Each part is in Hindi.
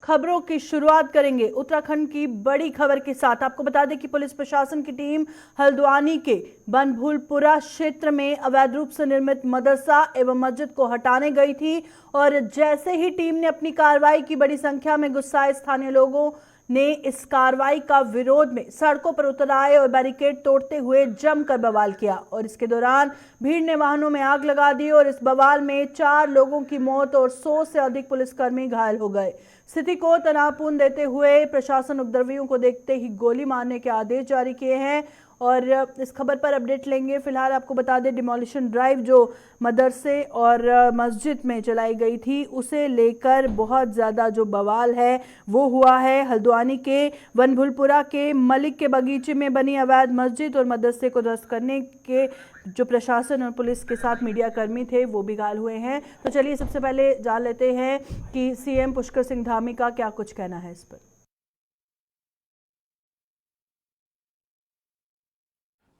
खबरों की शुरुआत करेंगे उत्तराखंड की बड़ी खबर के साथ। आपको बता दें कि पुलिस प्रशासन की टीम हल्द्वानी के बनभूलपुरा क्षेत्र में अवैध रूप से निर्मित मदरसा एवं मस्जिद को हटाने गई थी और जैसे ही टीम ने अपनी कार्रवाई की, बड़ी संख्या में गुस्साए स्थानीय लोगों ने इस कार्रवाई का विरोध में सड़कों पर उतर आए और बैरिकेड तोड़ते हुए जमकर बवाल किया और इसके दौरान भीड़ ने वाहनों में आग लगा दी और इस बवाल में 4 लोगों की मौत और 100 से अधिक पुलिसकर्मी घायल हो गए। स्थिति को तनावपूर्ण देते हुए प्रशासन उपद्रवियों को देखते ही गोली मारने के आदेश जारी किए हैं और इस खबर पर अपडेट लेंगे। फिलहाल आपको बता दें, डिमोलिशन ड्राइव जो मदरसे और मस्जिद में चलाई गई थी उसे लेकर बहुत ज़्यादा जो बवाल है वो हुआ है। हल्द्वानी के बनभूलपुरा के मलिक के बगीचे में बनी अवैध मस्जिद और मदरसे को ध्वस्त करने के जो प्रशासन और पुलिस के साथ मीडिया कर्मी थे वो भी घायल हुए हैं। तो चलिए सबसे पहले जान लेते हैं कि सीएम पुष्कर सिंह धामी का क्या कुछ कहना है इस पर।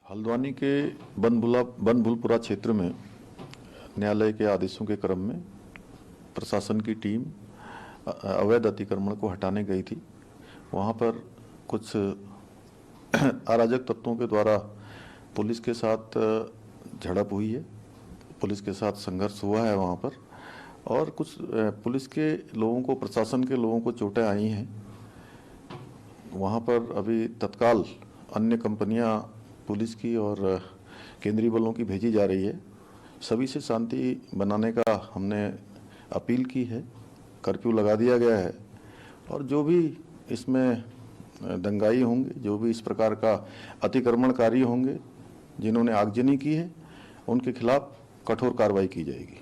हल्द्वानी के बनभूलपुरा क्षेत्र में न्यायालय के आदेशों के क्रम में प्रशासन की टीम अवैध अतिक्रमण को हटाने गई थी। वहां पर कुछ अराजक तत्वों के द्वारा पुलिस के साथ झड़प हुई है, पुलिस के साथ संघर्ष हुआ है वहां पर, और कुछ पुलिस के लोगों को, प्रशासन के लोगों को चोटें आई हैं। वहां पर अभी तत्काल अन्य कंपनियां पुलिस की और केंद्रीय बलों की भेजी जा रही है। सभी से शांति बनाने का हमने अपील की है, कर्फ्यू लगा दिया गया है और जो भी इसमें दंगाई होंगे, जो भी इस प्रकार का अतिक्रमणकारी होंगे, जिन्होंने आगजनी की है, उनके खिलाफ कठोर कार्रवाई की जाएगी।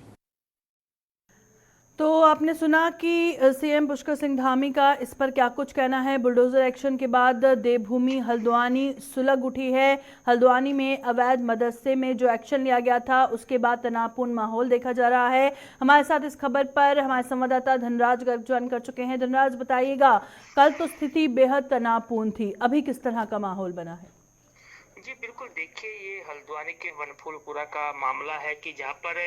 तो आपने सुना कि सीएम पुष्कर सिंह धामी का इस पर क्या कुछ कहना है। बुलडोजर एक्शन के बाद देवभूमि हल्द्वानी सुलग उठी है। हल्द्वानी में अवैध मदरसे में जो एक्शन लिया गया था उसके बाद तनावपूर्ण माहौल देखा जा रहा है। हमारे साथ इस खबर पर हमारे संवाददाता धनराज गर्ग ज्वाइन कर चुके हैं। धनराज, बताइएगा, कल तो स्थिति बेहद तनावपूर्ण थी, अभी किस तरह का माहौल बना है? जी बिल्कुल, देखिए ये हल्द्वानी के बनभूलपुरा का मामला है कि जहां पर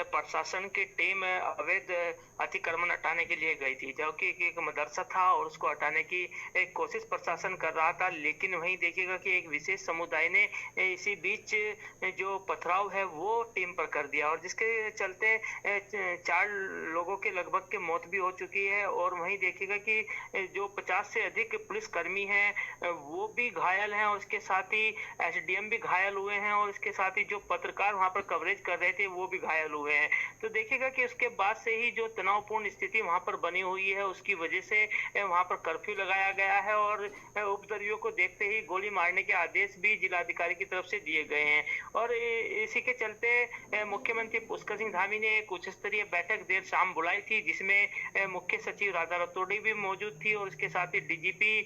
प्रशासन की टीम अवैध अतिक्रमण हटाने के लिए गई थी, जबकि एक मदरसा था और उसको हटाने की एक कोशिश प्रशासन कर रहा था। लेकिन वहीं देखिएगा कि एक विशेष समुदाय ने इसी बीच जो पथराव है वो टीम पर कर दिया और जिसके चलते 4 लोगों के लगभग की मौत भी हो चुकी है। और वहीं देखिएगा कि जो 50 से अधिक पुलिसकर्मी हैं वो भी घायल हैं और उसके साथ ही एसडीएम भी घायल हुए हैं और इसके साथ ही जो पत्रकार वहां पर कवरेज कर रहे थे वो भी घायल हुए हैं। तो देखिएगा कि उसके बाद से ही जो तनावपूर्ण स्थिति वहां पर बनी हुई है उसकी वजह से वहां पर कर्फ्यू लगाया गया है और उपद्रवियों को देखते ही गोली मारने के आदेश भी जिलाधिकारी की तरफ से दिए गए हैं। और इसी के चलते मुख्यमंत्री पुष्कर सिंह धामी ने एक उच्च स्तरीय बैठक देर शाम बुलाई थी, जिसमें मुख्य सचिव राधा रतोड़ी भी मौजूद थी और इसके साथ ही डीजीपी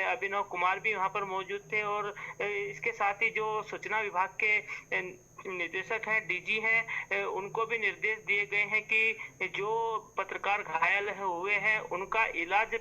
अभिनव कुमार भी वहां पर मौजूद थे और इसके साथ ही जो सूचना विभाग के निदेशक हैं, डीजी हैं, उनको भी निर्देश दिए गए हैं कि जो पत्रकार घायल हुए हैं उनका इलाज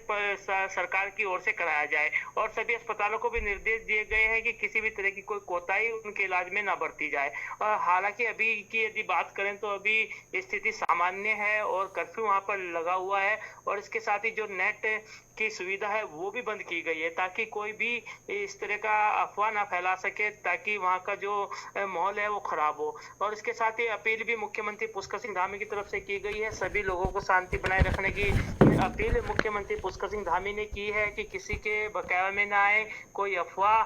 सरकार की ओर से कराया जाए और सभी अस्पतालों को भी निर्देश दिए गए हैं कि किसी भी तरह की कोई कोताही उनके इलाज में ना बरती जाए। और हालांकि अभी की यदि बात करें तो अभी स्थिति सामान्य है और कर्फ्यू वहां पर लगा हुआ है और इसके साथ ही जो नेट की सुविधा है वो भी बंद की गई है ताकि कोई भी इस तरह का अफवाह ना फैला सके, ताकि वहां का जो माहौल है वो खराब हो। और इसके साथ ही अपील भी मुख्यमंत्री पुष्कर सिंह धामी की तरफ से की गई है। सभी लोगों को शांति बनाए रखने की अपील मुख्यमंत्री पुष्कर सिंह धामी ने की है कि किसी के बहकावे में ना आए, कोई अफवाह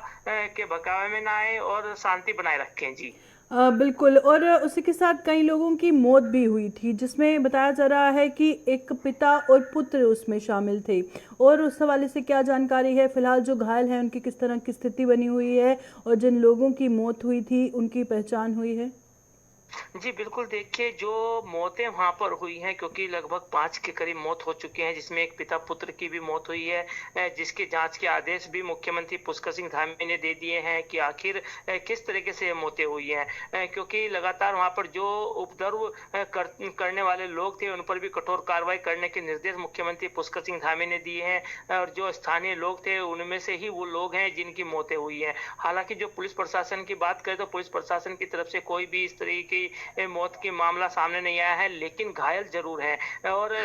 के बहकावे में ना आए और शांति बनाए रखें। जी बिल्कुल। और उसी के साथ कई लोगों की मौत भी हुई थी, जिसमें बताया जा रहा है कि एक पिता और पुत्र उसमें शामिल थे। और उस हवाले से क्या जानकारी है? फिलहाल जो घायल हैं उनकी किस तरह की स्थिति बनी हुई है और जिन लोगों की मौत हुई थी उनकी पहचान हुई है? जी बिल्कुल, देखिए जो मौतें वहां पर हुई हैं, क्योंकि लगभग 5 के करीब मौत हो चुकी हैं, जिसमें एक पिता पुत्र की भी मौत हुई है, जिसके जांच के आदेश भी मुख्यमंत्री पुष्कर सिंह धामी ने दे दिए हैं कि आखिर किस तरीके से मौतें हुई हैं, क्योंकि लगातार वहां पर जो उपद्रव करने वाले लोग थे उन पर भी कठोर कार्रवाई करने के निर्देश मुख्यमंत्री पुष्कर सिंह धामी ने दिए हैं और जो स्थानीय लोग थे उनमें से ही वो लोग हैं जिनकी मौतें हुई हैं। हालांकि जो पुलिस प्रशासन की बात करें तो पुलिस प्रशासन की तरफ से कोई भी इस तरीके की मौत की मामला सामने नहीं आया है, लेकिन घायल जरूर है और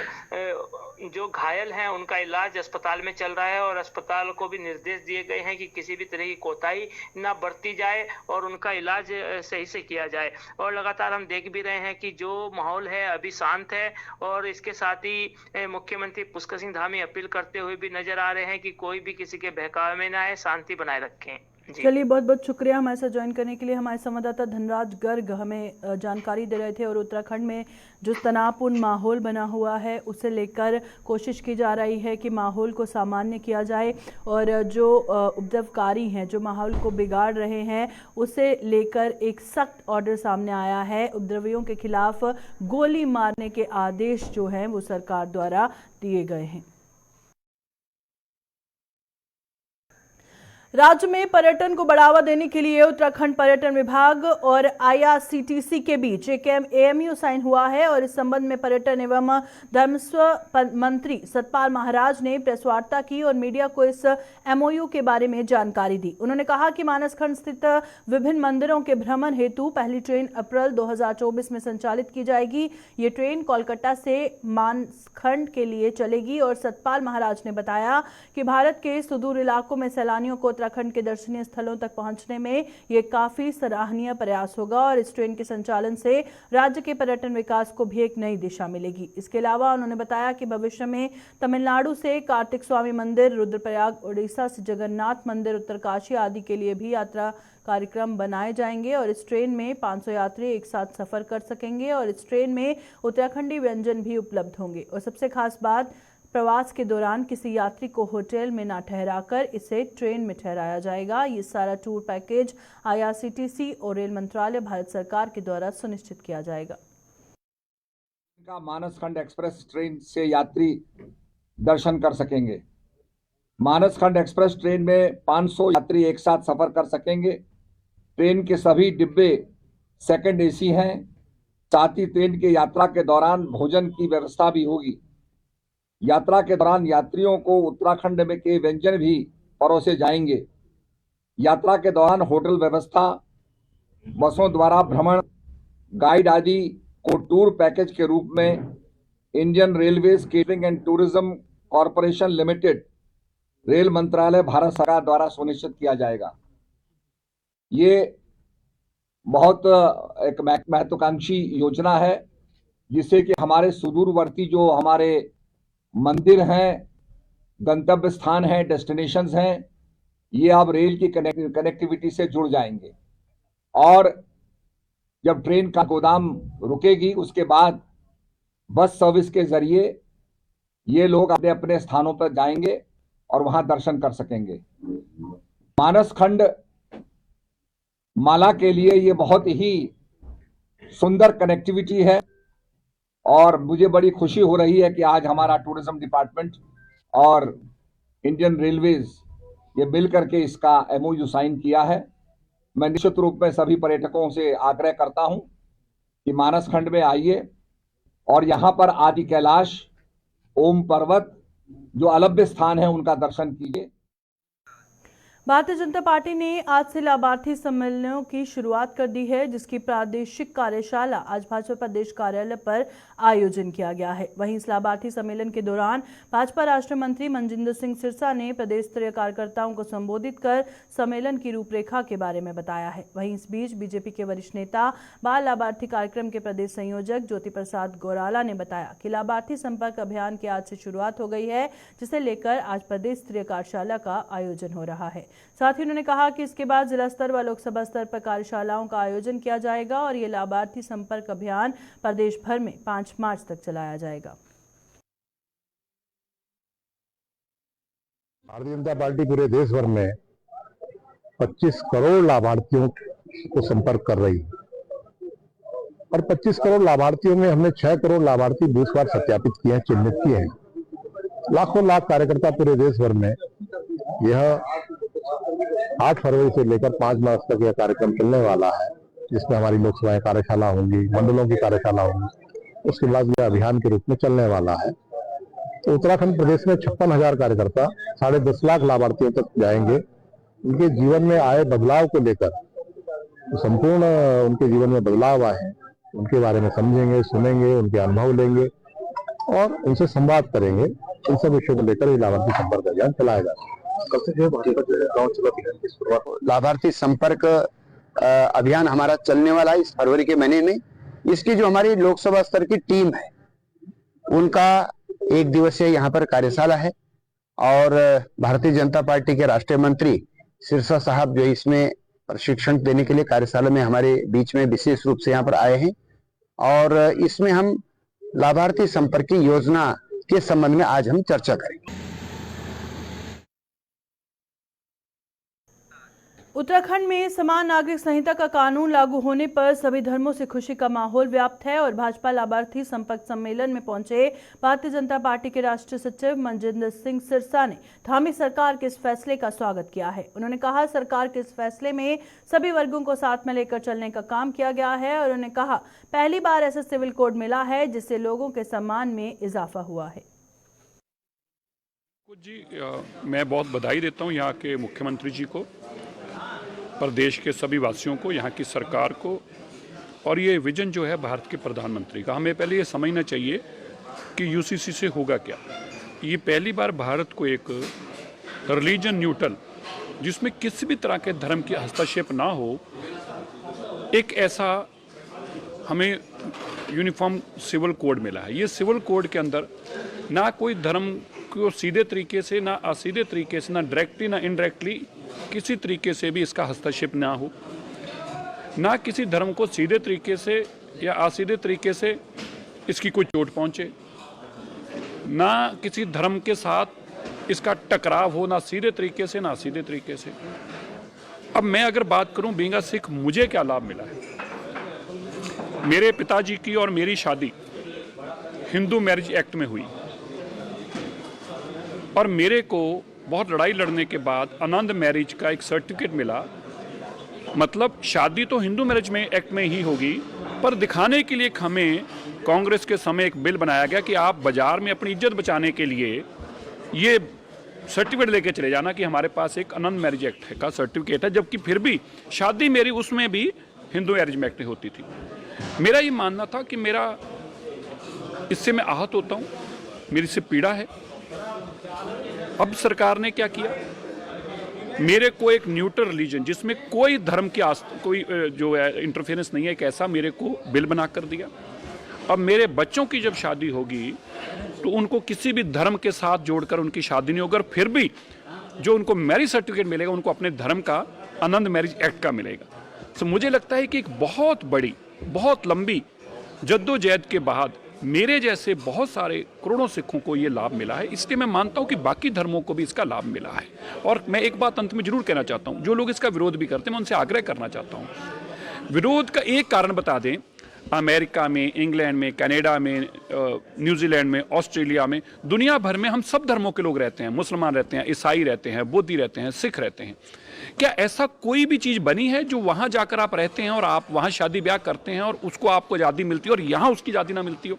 जो घायल हैं उनका इलाज अस्पताल में चल रहा है और अस्पताल को भी निर्देश दिए गए हैं कि किसी भी तरह की कोताही ना बरती जाए और उनका इलाज सही से किया जाए। और लगातार हम देख भी रहे हैं कि जो माहौल है अभी शांत है और इसके साथ ही मुख्यमंत्री पुष्कर सिंह धामी अपील करते हुए भी नजर आ रहे हैं कि कोई भी किसी के बहकावे में ना आए, शांति बनाए रखें। चलिए, बहुत बहुत शुक्रिया हमारे साथ ज्वाइन करने के लिए। हमारे संवाददाता धनराज गर्ग हमें जानकारी दे रहे थे और उत्तराखंड में जो तनावपूर्ण माहौल बना हुआ है उसे लेकर कोशिश की जा रही है कि माहौल को सामान्य किया जाए और जो उपद्रवकारी हैं, जो माहौल को बिगाड़ रहे हैं, उसे लेकर एक सख्त ऑर्डर सामने आया है। उपद्रवियों के खिलाफ गोली मारने के आदेश जो हैं वो सरकार द्वारा दिए गए हैं। राज्य में पर्यटन को बढ़ावा देने के लिए उत्तराखंड पर्यटन विभाग और IRCTC के बीच एक AMU साइन हुआ है और इस संबंध में पर्यटन एवं धर्मस्व मंत्री सतपाल महाराज ने प्रेस वार्ता की और मीडिया को इस MOU के बारे में जानकारी दी। उन्होंने कहा कि मानसखंड स्थित विभिन्न मंदिरों के भ्रमण हेतु पहली ट्रेन अप्रैल 2024 में संचालित की जाएगी। ये ट्रेन कोलकाता से मानसखंड के लिए चलेगी और सतपाल महाराज ने बताया कि भारत के सुदूर इलाकों में सैलानियों को उत्तराखंड के दर्शनीय स्थलों तक पहुंचने में ये काफी सराहनीय प्रयास होगा और इस ट्रेन के संचालन से राज्य के पर्यटन विकास को भी एक नई दिशा मिलेगी। इसके अलावा उन्होंने बताया कि भविष्य में तमिलनाडु से कार्तिक स्वामी मंदिर, रुद्रप्रयाग, उड़ीसा से जगन्नाथ मंदिर, उत्तरकाशी आदि के लिए भी यात्रा कार्यक्रम बनाए जाएंगे और इस ट्रेन में 500 यात्री एक साथ सफर कर सकेंगे और इस ट्रेन में उत्तराखंडी व्यंजन भी उपलब्ध होंगे। और सबसे खास बात, प्रवास के दौरान किसी यात्री को होटल में ना ठहराकर इसे ट्रेन में ठहराया जाएगा। ये सारा टूर पैकेज IRCTC और रेल मंत्रालय भारत सरकार के द्वारा सुनिश्चित किया जाएगा। मानसखंड एक्सप्रेस ट्रेन से यात्री दर्शन कर सकेंगे। मानसखंड एक्सप्रेस ट्रेन में 500 यात्री एक साथ सफर कर सकेंगे। ट्रेन के सभी डिब्बे सेकंड AC हैं। साथ ही ट्रेन की यात्रा के दौरान भोजन की व्यवस्था भी होगी। यात्रा के दौरान यात्रियों को उत्तराखंड में के व्यंजन भी परोसे जाएंगे। यात्रा के दौरान होटल व्यवस्था, बसों द्वारा भ्रमण, गाइड आदि को टूर पैकेज के रूप में Indian railways catering and tourism corporation limited, rail मंत्रालय भारत सरकार द्वारा सुनिश्चित किया जाएगा। ये बहुत एक महत्वाकांक्षी योजना है जिससे कि हमारे सुदूरवर्ती जो हमारे मंदिर हैं, गंतव्य स्थान हैं, डेस्टिनेशंस हैं, ये अब रेल की कनेक्टिविटी से जुड़ जाएंगे और जब ट्रेन का गोदाम रुकेगी उसके बाद बस सर्विस के जरिए ये लोग अपने अपने स्थानों पर जाएंगे और वहां दर्शन कर सकेंगे। मानसखंड माला के लिए ये बहुत ही सुंदर कनेक्टिविटी है और मुझे बड़ी खुशी हो रही है कि आज हमारा टूरिज्म डिपार्टमेंट और इंडियन रेलवेज ये मिल करके इसका MOU साइन किया है। मैं निश्चित रूप में सभी पर्यटकों से आग्रह करता हूं कि मानसखंड में आइए और यहां पर आदि कैलाश, ओम पर्वत जो अलभ्य स्थान है उनका दर्शन कीजिए। भारतीय जनता पार्टी ने आज से लाभार्थी सम्मेलनों की शुरुआत कर दी है, जिसकी प्रादेशिक कार्यशाला आज भाजपा प्रदेश कार्यालय पर आयोजन किया गया है। वहीं इस लाभार्थी सम्मेलन के दौरान भाजपा राष्ट्रीय मंत्री मनजिंदर सिंह सिरसा ने प्रदेश स्तरीय कार्यकर्ताओं को संबोधित कर सम्मेलन की रूपरेखा के बारे में बताया है। वहीं इस बीच बीजेपी के वरिष्ठ नेता बाल लाभार्थी कार्यक्रम के प्रदेश संयोजक ज्योति प्रसाद गौराला ने बताया कि लाभार्थी संपर्क अभियान की आज से शुरुआत हो गई है, जिसे लेकर आज प्रदेश स्तरीय कार्यशाला का आयोजन हो रहा है। साथ ही उन्होंने कहा कि इसके बाद जिला स्तर व लोकसभा स्तर पर कार्यशालाओं का आयोजन किया जाएगा और ये लाभार्थी संपर्क अभियान प्रदेश भर में 5 मार्च तक चलाया जाएगा। भारतीय जनता पार्टी पूरे देश भर में 25 करोड़ लाभार्थियों को संपर्क कर रही है और 25 करोड़ लाभार्थियों में हमने 6 करोड़ लाभार्थी बूथ वार सत्यापित किए हैं, चिन्हित किए हैं। लाखों लाख कार्यकर्ता पूरे देश भर में यह 8 फरवरी से लेकर 5 मार्च तक यह कार्यक्रम चलने वाला है, जिसमें हमारी लोकसभा कार्यशाला होंगी, मंडलों की कार्यशाला होंगी। उसके बाद यह अभियान के रूप में चलने वाला है। तो उत्तराखंड प्रदेश में 56,000 कार्यकर्ता 10.5 लाख लाभार्थियों तक जाएंगे। उनके जीवन में आए बदलाव को लेकर, संपूर्ण उनके जीवन में बदलाव आए हैं उनके बारे में समझेंगे, सुनेंगे, उनके अनुभव लेंगे और उनसे संवाद करेंगे। इन सब विषयों को लेकर ये लाभार्थी संपर्क अभियान चलाया जाता है। कब से जो भाजपा जो है गाँव चलो अभियान की शुरुआत हो, लाभार्थी संपर्क अभियान हमारा चलने वाला है इस फरवरी के महीने में। इसकी जो हमारी लोकसभा स्तर की टीम है उनका 1 दिवसीय यहाँ पर कार्यशाला है और भारतीय जनता पार्टी के राष्ट्रीय मंत्री सिरसा साहब जो इसमें प्रशिक्षण देने के लिए कार्यशाला में हमारे बीच में विशेष रूप से यहाँ पर आए हैं और इसमें हम लाभार्थी संपर्क की योजना के संबंध में आज हम चर्चा करेंगे। उत्तराखंड में समान नागरिक संहिता का कानून लागू होने पर सभी धर्मों से खुशी का माहौल व्याप्त है और भाजपा लाभार्थी संपर्क सम्मेलन में पहुंचे भारतीय जनता पार्टी के राष्ट्रीय सचिव मनजिंदर सिंह सिरसा ने धामी सरकार के इस फैसले का स्वागत किया है। उन्होंने कहा सरकार के इस फैसले में सभी वर्गों को साथ में लेकर चलने का काम किया गया है और उन्होंने कहा पहली बार ऐसा सिविल कोड मिला है जिससे लोगों के सम्मान में इजाफा हुआ है। जी मैं बहुत बधाई देता हूँ यहाँ के मुख्यमंत्री जी को, प्रदेश के सभी वासियों को, यहाँ की सरकार को और ये विजन जो है भारत के प्रधानमंत्री का। हमें पहले ये समझना चाहिए कि यूसीसी से होगा क्या। ये पहली बार भारत को एक रिलीजन न्यूट्रल, जिसमें किसी भी तरह के धर्म की हस्तक्षेप ना हो, एक ऐसा हमें यूनिफॉर्म सिविल कोड मिला है। ये सिविल कोड के अंदर ना कोई धर्म को सीधे तरीके से, ना असीधे तरीके से, ना डायरेक्टली ना इनडायरेक्टली किसी तरीके से भी इसका हस्तक्षेप ना हो, ना किसी धर्म को सीधे तरीके से या असीधे तरीके से इसकी कोई चोट पहुंचे, ना किसी धर्म के साथ इसका टकराव हो, ना सीधे तरीके से ना असीधे तरीके से। अब मैं अगर बात करूं बीइंग अ सिख, मुझे क्या लाभ मिला है। मेरे पिताजी की और मेरी शादी हिंदू मैरिज एक्ट में हुई और मेरे को बहुत लड़ाई लड़ने के बाद आनंद मैरिज का एक सर्टिफिकेट मिला। मतलब शादी तो हिंदू मैरिज में एक्ट में ही होगी, पर दिखाने के लिए हमें कांग्रेस के समय एक बिल बनाया गया कि आप बाजार में अपनी इज्जत बचाने के लिए ये सर्टिफिकेट लेके चले जाना कि हमारे पास एक आनंद मैरिज एक्ट का सर्टिफिकेट है, जबकि फिर भी शादी मेरी उसमें भी हिंदू मैरिज में एक्ट होती थी। मेरा ये मानना था कि मेरा इससे मैं आहत होता हूँ, मेरी से पीड़ा है। अब सरकार ने क्या किया, मेरे को एक न्यूट्रल रिलीजन जिसमें कोई धर्म की कोई जो है इंटरफेरेंस नहीं है, एक ऐसा मेरे को बिल बना कर दिया। अब मेरे बच्चों की जब शादी होगी तो उनको किसी भी धर्म के साथ जोड़कर उनकी शादी नहीं होगी, और फिर भी जो उनको मैरिज सर्टिफिकेट मिलेगा उनको अपने धर्म का आनंद मैरिज एक्ट का मिलेगा। तो मुझे लगता है कि एक बहुत बड़ी, बहुत लंबी जद्दोजहद के बाद मेरे जैसे बहुत सारे करोड़ों सिखों को ये लाभ मिला है। इसलिए मैं मानता हूँ कि बाकी धर्मों को भी इसका लाभ मिला है। और मैं एक बात अंत में जरूर कहना चाहता हूँ, जो लोग इसका विरोध भी करते हैं मैं उनसे आग्रह करना चाहता हूँ, विरोध का एक कारण बता दें। अमेरिका में, इंग्लैंड में, कनाडा में, न्यूजीलैंड में, ऑस्ट्रेलिया में, दुनिया भर में हम सब धर्मों के लोग रहते हैं। मुसलमान रहते हैं, ईसाई रहते हैं, बौद्धी रहते हैं, सिख रहते हैं। क्या ऐसा कोई भी चीज़ बनी है जो वहाँ जाकर आप रहते हैं और आप वहाँ शादी ब्याह करते हैं और उसको आपको आज़ादी मिलती है और यहाँ उसकी आज़ादी ना मिलती हो?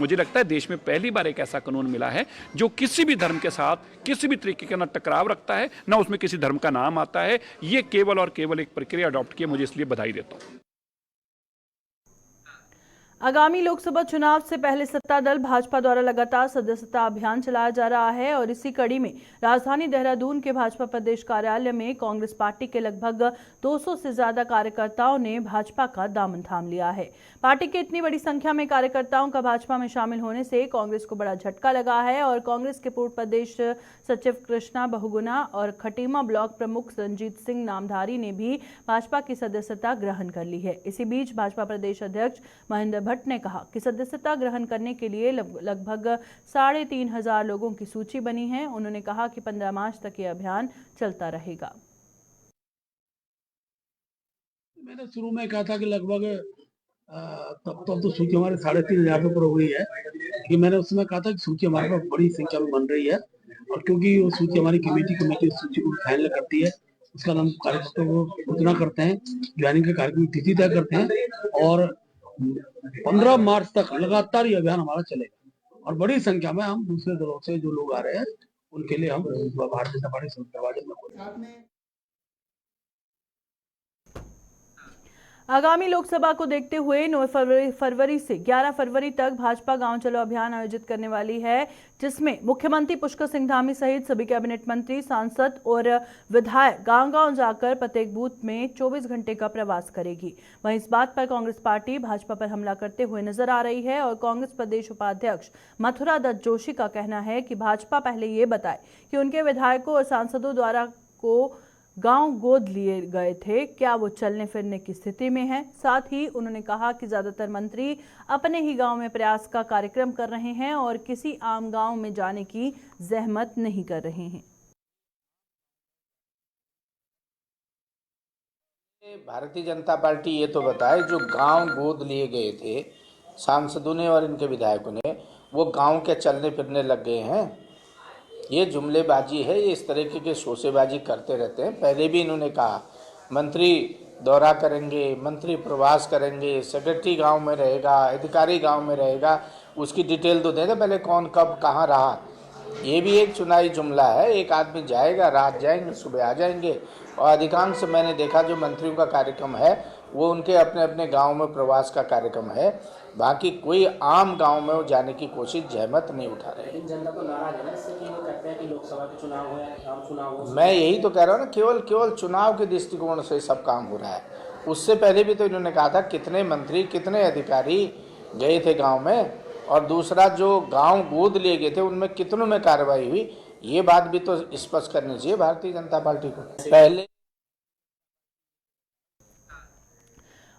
मुझे लगता है देश में पहली बार एक ऐसा कानून मिला है जो किसी भी धर्म के साथ किसी भी तरीके का ना टकराव रखता है, ना उसमें किसी धर्म का नाम आता है। ये केवल और केवल एक प्रक्रिया अडॉप्ट की है, मुझे इसलिए बधाई देता हूँ। आगामी लोकसभा चुनाव से पहले सत्ता दल भाजपा द्वारा लगातार सदस्यता अभियान चलाया जा रहा है और इसी कड़ी में राजधानी देहरादून के भाजपा प्रदेश कार्यालय में कांग्रेस पार्टी के लगभग 200 से ज्यादा कार्यकर्ताओं ने भाजपा का दामन थाम लिया है। पार्टी के इतनी बड़ी संख्या में कार्यकर्ताओं का भाजपा में शामिल होने से कांग्रेस को बड़ा झटका लगा है और कांग्रेस के पूर्व प्रदेश सचिव कृष्णा बहुगुणा और खटीमा ब्लॉक प्रमुख रंजीत सिंह नामधारी ने भी भाजपा की सदस्यता ग्रहण कर ली है। इसी बीच भाजपा प्रदेश अध्यक्ष महेंद्र भट्ट ने कहा कि सदस्यता ग्रहण करने के लिए लगभग 3,500 लोगों की सूची बनी है। उन्होंने कहा कि 15 मार्च तक ये अभियान चलता रहेगा। मैंने शुरू में कहा था कि लगभग तब तो सूची हमारे 3,500 पर हो गई है, लेकिन मैंने उस समय कहा था कि सूची हमारे पास बड़ी संख्या में बन रही है और क्योंकि वो सूची हमारी कमेटी सूची को फाइनल करती है, उसका हम कार्यकर्ताओं को सूचना करते हैं, ज्वाइनिंग के कार्यक्रम की तिथि तय करते हैं और 15 मार्च तक लगातार ये अभियान हमारा चलेगा और बड़ी संख्या में हम दूसरे दलों से जो लोग आ रहे हैं उनके लिए हम भारतीय जनता पार्टी में। आगामी लोकसभा को देखते हुए 9 फरवरी से 11 फरवरी तक भाजपा गांव चलो अभियान आयोजित करने वाली है, जिसमें मुख्यमंत्री पुष्कर सिंह धामी सहित सभी कैबिनेट मंत्री, सांसद और विधायक गांव-गांव जाकर प्रत्येक बूथ में 24 घंटे का प्रवास करेगी। वहीं इस बात पर कांग्रेस पार्टी भाजपा पर हमला करते हुए नजर आ रही है और कांग्रेस प्रदेश उपाध्यक्ष मथुरा दत्त जोशी का कहना है कि भाजपा पहले ये बताए कि उनके विधायकों और सांसदों द्वारा को गांव गोद लिए गए थे, क्या वो चलने फिरने की स्थिति में है। साथ ही उन्होंने कहा कि ज्यादातर मंत्री अपने ही गांव में प्रयास का कार्यक्रम कर रहे हैं और किसी आम गांव में जाने की जहमत नहीं कर रहे हैं। भारतीय जनता पार्टी ये तो बताए जो गांव गोद लिए गए थे सांसदों ने और इनके विधायकों ने, वो गांव के चलने फिरने लग गए हैं। ये जुमलेबाजी है, ये इस तरीके के शोसेबाजी करते रहते हैं। पहले भी इन्होंने कहा मंत्री दौरा करेंगे, मंत्री प्रवास करेंगे, सेक्रेटरी गांव में रहेगा, अधिकारी गांव में रहेगा, उसकी डिटेल तो दे दे पहले कौन कब कहाँ रहा। ये भी एक चुनावी जुमला है। एक आदमी जाएगा, रात जाएंगे, सुबह आ जाएंगे। और अधिकांश मैंने देखा जो मंत्रियों का कार्यक्रम है वो उनके अपने अपने गांव में प्रवास का कार्यक्रम है, बाकी कोई आम गांव में वो जाने की कोशिश जहमत नहीं उठा रहे। जनता को नाराज है ना इससे कि वो कहते हैं कि लोकसभा के चुनाव हो या आम चुनाव हो। मैं यही तो कह रहा हूँ ना, केवल चुनाव के दृष्टिकोण से सब काम हो रहा है। उससे पहले भी तो इन्होंने कहा था कितने मंत्री कितने अधिकारी गए थे गाँव में, और दूसरा जो गाँव गोद लिए गए थे उनमें कितनों में कार्रवाई हुई, ये बात भी तो स्पष्ट करनी चाहिए भारतीय जनता पार्टी को। पहले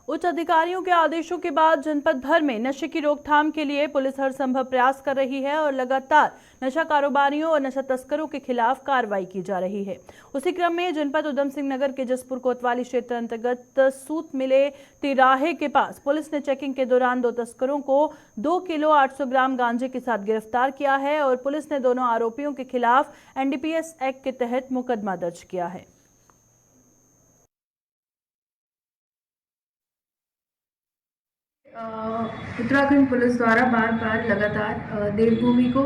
उच्च अधिकारियों के आदेशों के बाद जनपद भर में नशे की रोकथाम के लिए पुलिस हर संभव प्रयास कर रही है और लगातार नशा कारोबारियों और नशा तस्करों के खिलाफ कार्रवाई की जा रही है। उसी क्रम में जनपद उधम सिंह नगर के जसपुर कोतवाली क्षेत्र अंतर्गत सूत मिले तिराहे के पास पुलिस ने चेकिंग के दौरान 2 तस्करों को 2 किलो 800 ग्राम गांजे के साथ गिरफ्तार किया है और पुलिस ने दोनों आरोपियों के खिलाफ NDPS एक्ट के तहत मुकदमा दर्ज किया है। उत्तराखंड पुलिस द्वारा बार बार लगातार देवभूमि को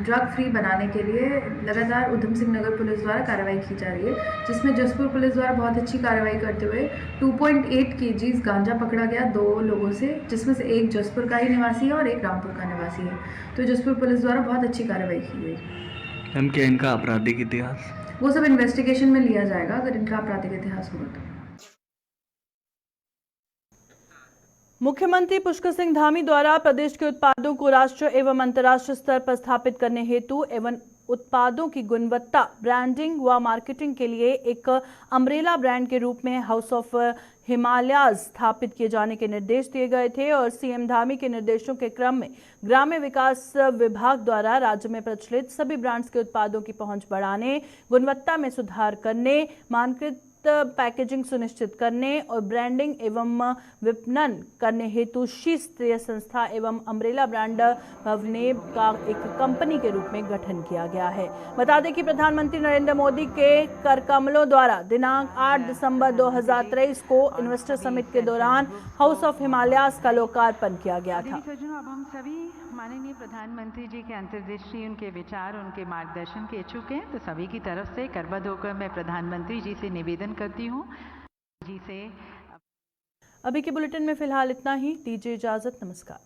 ड्रग फ्री बनाने के लिए लगातार उधम सिंह नगर पुलिस द्वारा कार्रवाई की जा रही है, जिसमें जसपुर पुलिस द्वारा बहुत अच्छी कार्रवाई करते हुए 2.8 kg गांजा पकड़ा गया 2 लोगों से, जिसमें से एक जसपुर का ही निवासी है और एक रामपुर का निवासी है। तो जसपुर पुलिस द्वारा बहुत अच्छी कार्रवाई की गई। क्या इनका आपराधिक इतिहास वो सब इन्वेस्टिगेशन में लिया जाएगा, अगर इनका आपराधिक इतिहास होगा तो। मुख्यमंत्री पुष्कर सिंह धामी द्वारा प्रदेश के उत्पादों को राष्ट्रीय एवं अंतर्राष्ट्रीय स्तर पर स्थापित करने हेतु एवं उत्पादों की गुणवत्ता, ब्रांडिंग व मार्केटिंग के लिए एक अम्ब्रेला ब्रांड के रूप में हाउस ऑफ हिमालयाज स्थापित किए जाने के निर्देश दिए गए थे और सीएम धामी के निर्देशों के क्रम में ग्राम्य विकास विभाग द्वारा राज्य में प्रचलित सभी ब्रांड्स के उत्पादों की पहुंच बढ़ाने, गुणवत्ता में सुधार करने, मानकृत पैकेजिंग सुनिश्चित करने और ब्रांडिंग एवं विपणन करने हेतु शीर्ष स्तरीय संस्था एवं अम्ब्रेला ब्रांड भवनेब का एक कंपनी के रूप में गठन किया गया है। बता दें कि प्रधानमंत्री नरेंद्र मोदी के कर कमलों द्वारा दिनांक 8 दिसंबर 2023 को इन्वेस्टर समिट के दौरान हाउस ऑफ हिमालयाज का लोकार्पण किया गया था। अब हम सभी माननीय प्रधानमंत्री जी के अंतर्दृष्टि, उनके विचार, उनके मार्गदर्शन के इच्छुक हैं, तो सभी की तरफ से करबद्ध होकर मैं प्रधानमंत्री जी से निवेदन करती हूँ जी से। अभी के बुलेटिन में फिलहाल इतना ही। दीजिए इजाजत। नमस्कार।